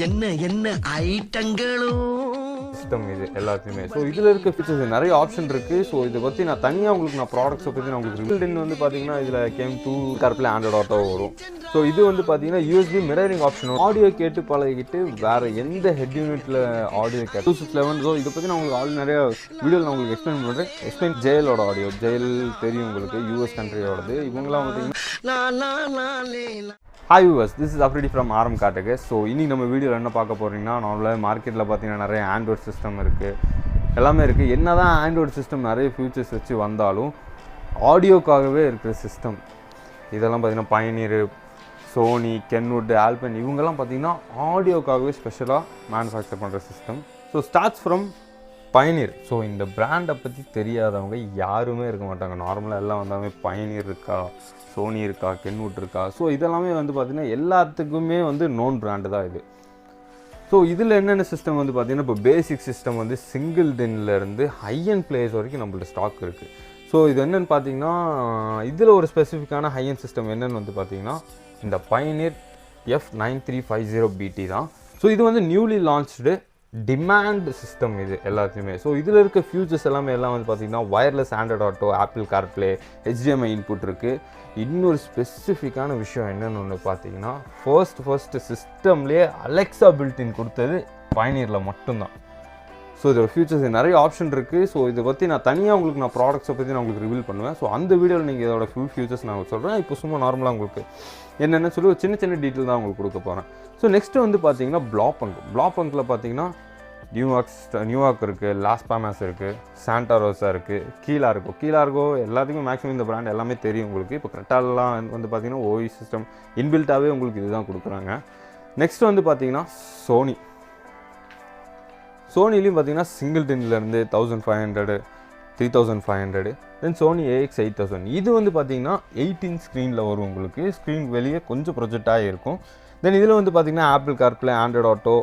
என்ன என்ன ஐட்டங்களும் சிஸ்டம் இது எல்லாத்தையுமே. ஸோ இதில் இருக்க ஃபீச்சர்ஸ் நிறைய ஆப்ஷன் இருக்குது. ஸோ இதை பற்றி நான் தனியாக உங்களுக்கு நான் ப்ராடக்ட்ஸை பற்றி நான் உங்களுக்கு ரிவீல்டுன்னு வந்து பார்த்தீங்கன்னா இதில் கேம் 2 கரப்பில் ஆண்ட்ராய்ட் ஆட்டோ வரும். ஸோ இது வந்து பார்த்தீங்கன்னா யூஎஸ்பி மிரரிங் ஆப்ஷன், ஆடியோ கேட்டு பழகிட்டு வேறு எந்த ஹெட் யூனிட்டில் ஆடியோ கேட்டு 2611. ஸோ இதை பற்றி நான் உங்களுக்கு ஆல்ரெடி நிறைய வீடியோவில் நான் உங்களுக்கு எக்ஸ்பிளைன் பண்ணுறேன். ஜெயலோட ஆடியோ, ஜெயல் தெரியும் உங்களுக்கு, யூஎஸ் கண்ட்ரியோடது. இவங்களாம் பார்த்தீங்கன்னா hi viewers, this is Afridi from ஆரம் காட்டுக்கு. ஸோ இன்றைக்கி நம்ம வீடியோவில் என்ன பார்க்க போகிறீங்கன்னா, நார்மலாக மார்க்கெட்டில் பார்த்தீங்கன்னா நிறைய ஆண்ட்ராய்ட் சிஸ்டம் இருக்குது, எல்லாமே இருக்குது. என்ன தான் ஆண்ட்ராய்ட் சிஸ்டம் நிறைய ஃபியூச்சர்ஸ் வச்சு வந்தாலும் ஆடியோக்காகவே இருக்கிற சிஸ்டம் இதெல்லாம் பார்த்தீங்கன்னா பயனீர், சோனி, கென்வுட், ஆல்பன் இவங்கெல்லாம் பார்த்தீங்கன்னா ஆடியோக்காகவே ஸ்பெஷலாக மேனுஃபேக்சர் பண்ணுற system. So starts from Pioneer. So இந்த பிராண்டை பற்றி தெரியாதவங்க யாருமே இருக்க மாட்டாங்க. நார்மலாக எல்லாம் வந்தாலுமே பயனீர் இருக்கா, சோனி இருக்கா, கென்வுட் இருக்கா. ஸோ இதெல்லாமே வந்து பார்த்திங்கன்னா எல்லாத்துக்குமே வந்து நோன் பிராண்டு தான் இது. ஸோ இதில் என்னென்ன சிஸ்டம் வந்து பார்த்திங்கன்னா இப்போ பேசிக் சிஸ்டம் வந்து சிங்கிள் டென்லேருந்து ஹை அண்ட் பிளேயர்ஸ் வரைக்கும் நம்மள்ட்ட ஸ்டாக் இருக்குது. ஸோ இது என்னென்னு பார்த்தீங்கன்னா இதில் ஒரு ஸ்பெசிஃபிக்கான ஹை அண்ட் சிஸ்டம் என்னென்னு வந்து பார்த்திங்கன்னா இந்த பயனீர் F9350BT தான். ஸோ இது வந்து நியூலி லான்ச்டு டிமாண்ட் சிஸ்டம் இது எல்லாத்தையுமே. ஸோ இதில் இருக்க ஃபியூச்சர்ஸ் எல்லாம் வந்து பார்த்திங்கன்னா wireless Android auto, apple CarPlay, HDMI input இருக்குது. இன்னொரு ஸ்பெசிஃபிக்கான விஷயம் என்னென்னு ஒன்று பார்த்தீங்கன்னா ஃபர்ஸ்ட் சிஸ்டம்லேயே அலெக்ஸா பில்டின் கொடுத்தது பயனீரில் மட்டும்தான். ஸோ இதோட ஃபியூச்சர்ஸ் நிறைய ஆப்ஷன் இருக்குது. ஸோ இதை பற்றி நான் தனியாக உங்களுக்கு நான் ப்ராடக்ட்ஸை பற்றி நான் உங்களுக்கு ரிவீல் பண்ணுவேன். ஸோ அந்த வீடியோவில் நீங்கள் இதோட ஃபுல் ஃபியூச்சர்ஸ் நான் சொல்கிறேன். இப்போ சும்மா நார்மலாக உங்களுக்கு என்னென்ன சொல்லி ஒரு சின்ன டீட்டெயில் தான் உங்களுக்கு கொடுக்க போகிறேன். ஸோ நெக்ஸ்ட்டு வந்து பார்த்தீங்கன்னா ப்ளாபங்கில் பார்த்தீங்கன்னா நியூயார்க் இருக்குது, லாஸ் பாமாஸ் இருக்குது, சாண்டா ரோசா இருக்குது, கீழார்கோ எல்லாத்துக்குமே மேக்ஸிமம் இந்த பிராண்ட் எல்லாமே தெரியும் உங்களுக்கு. இப்போ கரெக்டாலாம் வந்து பார்த்தீங்கன்னா ஓஇ சிஸ்டம் இன்பில்ட்டாகவே உங்களுக்கு இதுதான் கொடுக்குறாங்க. நெக்ஸ்ட் வந்து பார்த்தீங்கன்னா சோனிலையும் பார்த்தீங்கன்னா சிங்கிள் டென்லேருந்து 1500, 3500, தென் சோனி AX8000. இது வந்து பார்த்தீங்கன்னா 18 ஸ்க்ரீனில் வரும் உங்களுக்கு. ஸ்க்ரீன் வெளியே கொஞ்சம் ப்ரொஜெக்டாக இருக்கும். தென் இதில் வந்து பார்த்தீங்கன்னா ஆப்பிள் கார்ப்ளே, ஆண்ட்ராய்ட் ஆட்டோ,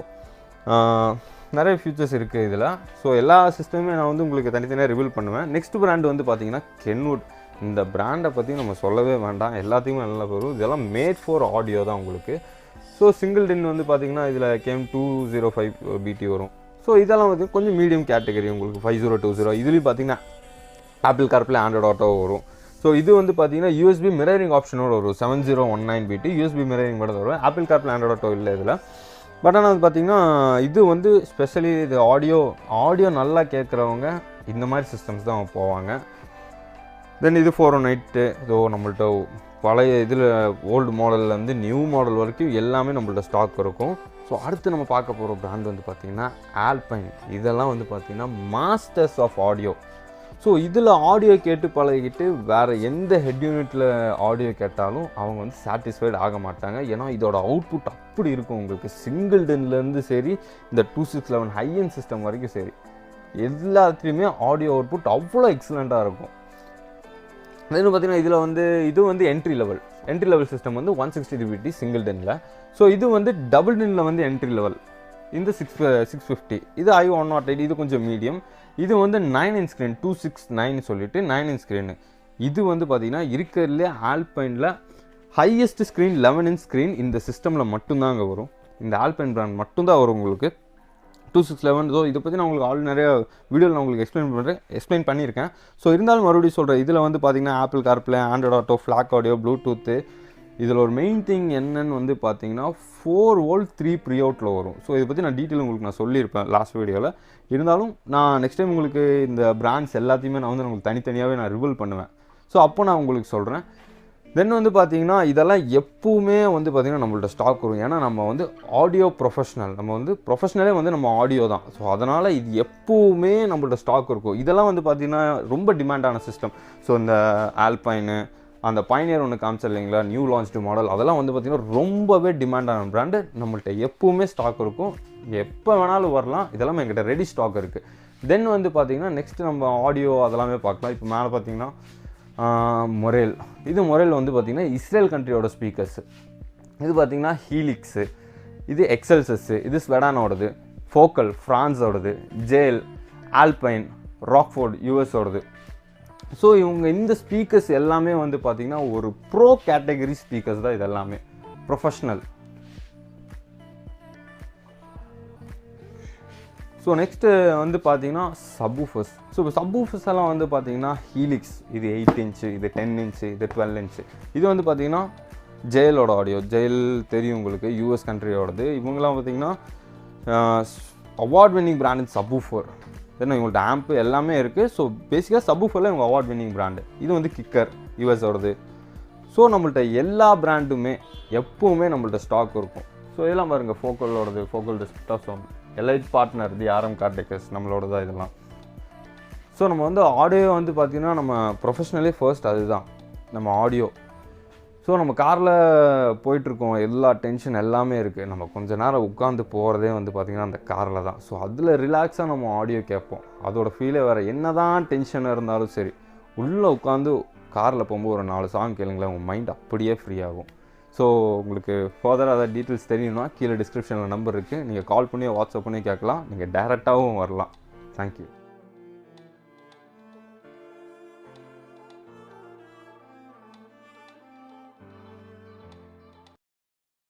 நிறைய ஃபியூச்சர்ஸ் இருக்குது இதில். ஸோ எல்லா சிஸ்டமே நான் வந்து உங்களுக்கு தனித்தனியாக ரிவீல் பண்ணுவேன். நெக்ஸ்ட் பிராண்ட் வந்து பார்த்தீங்கன்னா கென்வுட். இந்த பிராண்டை பற்றி நம்ம சொல்லவே வேண்டாம், எல்லாத்தையுமே நல்லா வரும். இதெல்லாம் மேட் ஃபார் ஆடியோ தான் உங்களுக்கு. ஸோ சிங்கிள் டென் வந்து பார்த்தீங்கன்னா இதில் கேம் 205BT வரும். ஸோ இதெல்லாம் வந்து கொஞ்சம் மீடியம் கேட்டகரி உங்களுக்கு 5020. இதுலேயும் பார்த்தீங்கன்னா ஆப்பிள் கார்ப்ளே, ஆண்ட்ராய்ட் ஆட்டோ வரும். ஸோ இது வந்து பார்த்தீங்கன்னா யூஎஸ்பி மிரரிங் ஆப்ஷனோட வரும் 7019BT யூஎஸ்பி மிரரிங் கூட வரும். ஆப்பிள் கார்ப்ளே, ஆண்ட்ராய்ட் ஆட்டோ இல்லை இதில். பட் ஆனால் வந்து பார்த்திங்கன்னா இது வந்து ஸ்பெஷலி இது ஆடியோ நல்லா கேட்குறவங்க இந்த மாதிரி சிஸ்டம்ஸ் தான் போவாங்க. தென் இது 418. இதோ நம்மள்ட்ட பழைய இதில் ஓல்டு மாடல்லேருந்து நியூ மாடல் வரைக்கும் எல்லாமே நம்மள்ட்ட ஸ்டாக் இருக்கும். ஸோ அடுத்து நம்ம பார்க்க போகிற பிராண்ட் வந்து பார்த்திங்கன்னா ஆல்பைன். இதெல்லாம் வந்து பார்த்திங்கன்னா மாஸ்டர்ஸ் ஆஃப் ஆடியோ. ஸோ இதில் ஆடியோ கேட்டு பழகிட்டு வேறு எந்த ஹெட் யூனிட்டில் ஆடியோ கேட்டாலும் அவங்க வந்து சாட்டிஸ்ஃபைடு ஆக மாட்டாங்க. ஏன்னா இதோட அவுட்புட் அப்படி இருக்கும் உங்களுக்கு. சிங்கிள் டென்லேருந்து சரி, இந்த 2611 ஹை அண்ட் சிஸ்டம் வரைக்கும் சரி, எல்லாத்துலேயுமே ஆடியோ அவுட்புட் அவ்வளோ எக்ஸலண்ட்டாக இருக்கும். தென் பார்த்தீங்கன்னா இதில் வந்து இது வந்து என்ட்ரி லெவல் சிஸ்டம் வந்து 163BT சிங்கிள் டென்னில். ஸோ இது வந்து டபுள் டென்னில் வந்து என்ட்ரி லெவல் இந்த 650. இது i108. இது கொஞ்சம் மீடியம். இது வந்து 9" ஸ்க்ரீன் 269 சொல்லிட்டு 9" ஸ்க்ரீனு. இது வந்து பார்த்திங்கன்னா இருக்கிறதுலே ஆல்பைனில் ஹையஸ்ட் ஸ்க்ரீன் 11" ஸ்க்ரீன் இந்த சிஸ்டமில் மட்டும்தாங்க வரும். இந்த ஆல்பைன் பிராண்ட் மட்டும்தான் வரும் உங்களுக்கு 2611. ஸோ இதை பற்றி நான் உங்களுக்கு ஆல்ரெடி நிறைய வீடியோவில் நான் உங்களுக்கு எக்ஸ்பிளைன் பண்ணியிருக்கேன். ஸோ இருந்தாலும் மறுபடியும் சொல்கிறேன். இதில் வந்து பார்த்திங்கன்னா Apple CarPlay, Android Auto, FLAC audio, Bluetooth. இதில் ஒரு மெயின் திங் என்னன்னு வந்து பார்த்தீங்கன்னா 4V 3 ப்ரீஅவுட்டில் வரும். ஸோ இதை பற்றி நான் டீட்டெயில் உங்களுக்கு நான் சொல்லியிருப்பேன் லாஸ்ட் வீடியோவில். இருந்தாலும் நான் நெக்ஸ்ட் டைம் உங்களுக்கு இந்த பிராண்ட்ஸ் எல்லாத்தையுமே நான் வந்து உங்களுக்கு தனித்தனியாகவே நான் ரிவீல் பண்ணுவேன். ஸோ அப்போ நான் உங்களுக்கு சொல்கிறேன். தென் வந்து பார்த்தீங்கன்னா இதெல்லாம் எப்பவுமே வந்து பார்த்திங்கன்னா நம்மள்ட்ட ஸ்டாக் வரும். ஏன்னா நம்ம வந்து ஆடியோ ப்ரொஃபஷ்னல், நம்ம வந்து ப்ரொஃபஷ்னலே வந்து நம்ம ஆடியோ தான். ஸோ அதனால் இது எப்பவுமே நம்மள்ட்ட ஸ்டாக் இருக்கும். இதெல்லாம் வந்து பார்த்திங்கன்னா ரொம்ப டிமாண்டான சிஸ்டம். ஸோ இந்த ஆல்பைனு, அந்த பயனியர் ஒன்று காமிச்சா இல்லைங்களா, நியூ லான்ச்டு மாடல், அதெல்லாம் வந்து பார்த்திங்கன்னா ரொம்பவே டிமாண்டான பிராண்டு. நம்மள்ட்ட எப்பவுமே ஸ்டாக் இருக்கும், எப்போ வேணாலும் வரலாம். இதெல்லாம் எங்கிட்ட ரெடி ஸ்டாக் இருக்குது. தென் வந்து பார்த்திங்கன்னா நெக்ஸ்ட்டு நம்ம ஆடியோ அதெல்லாமே பார்க்கலாம். இப்போ மேலே பார்த்திங்கன்னா மொரேல். இது மொரேல் வந்து பார்த்திங்கன்னா இஸ்ரேல் கண்ட்ரியோட ஸ்பீக்கர்ஸ். இது பார்த்திங்கன்னா ஹீலிக்ஸு, இது எக்ஸல்சஸ்ஸு, இது ஸ்வெடானோடது, ஃபோக்கல் ஃப்ரான்ஸோடது, ஜேல், ஆல்பைன், ராக்ஃபோர்ட் யூஎஸோடது. ஸோ இவங்க இந்த ஸ்பீக்கர்ஸ் எல்லாமே வந்து பார்த்திங்கன்னா ஒரு ப்ரோ கேட்டகரி ஸ்பீக்கர்ஸ் தான். இது எல்லாமே ப்ரொஃபஷ்னல். ஸோ நெக்ஸ்ட்டு வந்து பார்த்தீங்கன்னா சப்வூஃபர்ஸ். ஸோ இப்போ சப்வூஃபர்ஸ் எல்லாம் வந்து பார்த்தீங்கன்னா ஹீலிக்ஸ், இது 8 இன்ச்சு, இது 10 இன்ச்சு, இது 12 இன்ச்சு. இது வந்து பார்த்தீங்கன்னா ஜெயலோட ஆடியோ. ஜெயல் தெரியும் உங்களுக்கு, யூஎஸ் கண்ட்ரியோடது. இவங்கெல்லாம் பார்த்தீங்கன்னா அவார்ட் வின்னிங் பிராண்ட் சப்வூஃபர். தென் இவங்கள்ட்ட ஆம்பு எல்லாமே இருக்குது. ஸோ பேசிக்காக சப்வூஃபரில் இவங்க அவார்ட் வின்னிங் பிராண்டு. இது வந்து கிக்கர், யூஎஸோடது. ஸோ நம்மள்ட்ட எல்லா பிராண்டுமே எப்போவுமே நம்மள்ட்ட ஸ்டாக் இருக்கும். ஸோ இதெல்லாம் பாருங்கள், ஃபோக்கலோடது, ஃபோக்கல் டிஸ்டாசோன், எலைட் பார்ட்னர், தி ஆர்எம் கார்டெக்கஸ் நம்மளோட தான் இதெல்லாம். ஸோ நம்ம வந்து ஆடியோ வந்து பார்த்திங்கன்னா நம்ம ப்ரொஃபஷ்னலே ஃபர்ஸ்ட் அதுதான் நம்ம ஆடியோ. ஸோ நம்ம காரில் போயிட்டுருக்கோம், எல்லா டென்ஷன் எல்லாமே இருக்குது. நம்ம கொஞ்ச நேரம் உட்காந்து போகிறதே வந்து பார்த்திங்கன்னா அந்த காரில் தான். ஸோ அதில் ரிலாக்ஸாக நம்ம ஆடியோ கேட்போம். அதோட ஃபீலே வேறு. என்ன தான் டென்ஷனாக இருந்தாலும் சரி, உள்ளே உட்காந்து காரில் போகும்போது ஒரு 4 சாங் கேளுங்களேன், உங்கள் மைண்ட் அப்படியே ஃப்ரீ ஆகும். ஸோ உங்களுக்கு ஃபர்தராக அதை டீட்டெயில்ஸ் தெரியணும்னா கீழே டிஸ்கிரிப்ஷனில் நம்பர் இருக்குது, நீங்கள் கால் பண்ணி வாட்ஸ்அப் பண்ணி கேட்கலாம், நீங்கள் டேரெக்டாகவும் வரலாம். தேங்க்யூ.